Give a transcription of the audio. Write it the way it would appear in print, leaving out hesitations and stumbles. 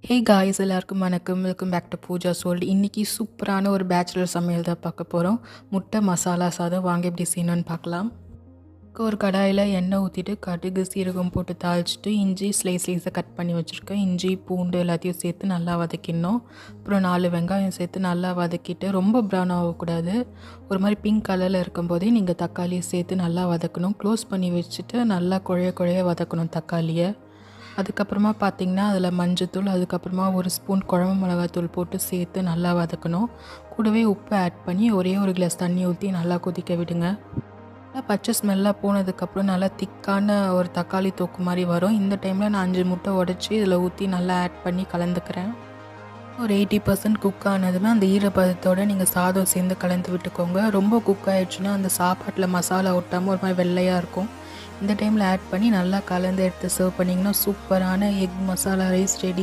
ஹே guys எல்லாருக்கும் வணக்கம். Welcome back to Pooja World. இன்றைக்கி சூப்பரான ஒரு பேச்சுலர் சமையல் தான் பார்க்க போகிறோம். முட்டை மசாலா சாதம் வாங்க எப்படி செய்யணும்னு பார்க்கலாம். ஒரு கடாயில் எண்ணெய் ஊற்றிட்டு கடுகு சீரகம் போட்டு தாளிச்சிட்டு இஞ்சி ஸ்லைஸை கட் பண்ணி வச்சுருக்கேன். இஞ்சி பூண்டு எல்லாத்தையும் சேர்த்து நல்லா வதக்கிடணும். அப்புறம் 4 வெங்காயம் சேர்த்து நல்லா வதக்கிட்டு ரொம்ப ப்ரௌன் ஆகக்கூடாது. ஒரு மாதிரி பிங்க் கலரில் இருக்கும்போதே நீங்கள் தக்காளியை சேர்த்து நல்லா வதக்கணும். க்ளோஸ் பண்ணி வச்சுட்டு நல்லா குழைய வதக்கணும் தக்காளியை. அதுக்கப்புறமா பார்த்திங்கன்னா அதில் மஞ்சத்தூள், அதுக்கப்புறமா 1 ஸ்பூன் குழம்பு மிளகாத்தூள் போட்டு சேர்த்து நல்லா வதக்கணும். கூடவே உப்பு ஆட் பண்ணி ஒரே ஒரு கிளாஸ் தண்ணி ஊற்றி நல்லா கொதிக்க விடுங்க. நல்லா பச்சை ஸ்மெல்லாக போனதுக்கப்புறம் நல்லா திக்கான ஒரு தக்காளி தொக்கு மாதிரி வரும். இந்த டைமில் நான் 5 முட்டை உடச்சி இதில் ஊற்றி நல்லா ஆட் பண்ணி கலந்துக்கிறேன். ஒரு 80% குக் ஆனதுமே அந்த ஈரப்பதத்தோடு நீங்கள் சாதம் சேர்ந்து கலந்து விட்டுக்கோங்க. ரொம்ப குக் ஆகிடுச்சுன்னா அந்த சாப்பாட்டில் மசாலா ஒட்டாமல் ஒரு மாதிரி வெள்ளையாக இருக்கும். இந்த டைமில் ஆட் பண்ணி நல்லா கலந்து எடுத்து சர்வ் பண்ணிங்கன்னா சூப்பரான எக் மசாலா ரைஸ் ரெடி.